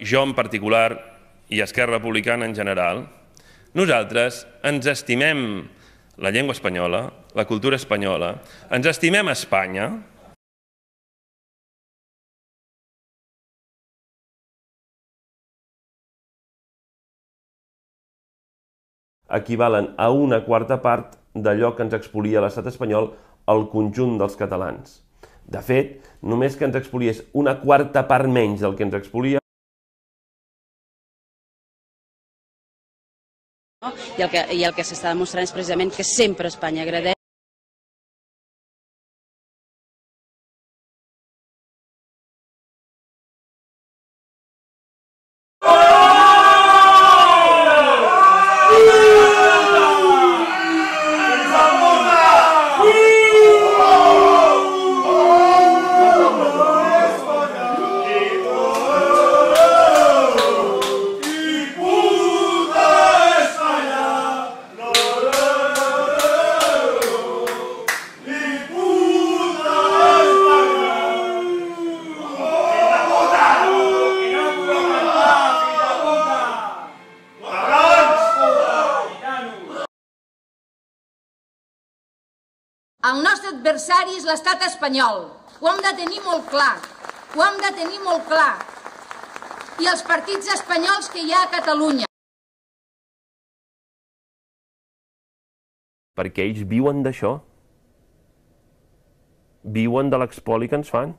Jo en particular i Esquerra Republicana en general, nosaltres ens estimem la llengua espanyola, la cultura espanyola, ens estimem Espanya. Equivalen a una quarta part d'allò que ens expolia l'estat espanyol al conjunt dels catalans. De fet, només que ens expoliés una quarta part menys del que ens expolia, i el que s'està demostrant és precisament que sempre Espanya agradeix. El nostre adversari és l'estat espanyol. Ho hem de tenir molt clar. Ho hem de tenir molt clar. I els partits espanyols que hi ha a Catalunya. Perquè ells viuen d'això. Viuen de l'expoli que ens fan.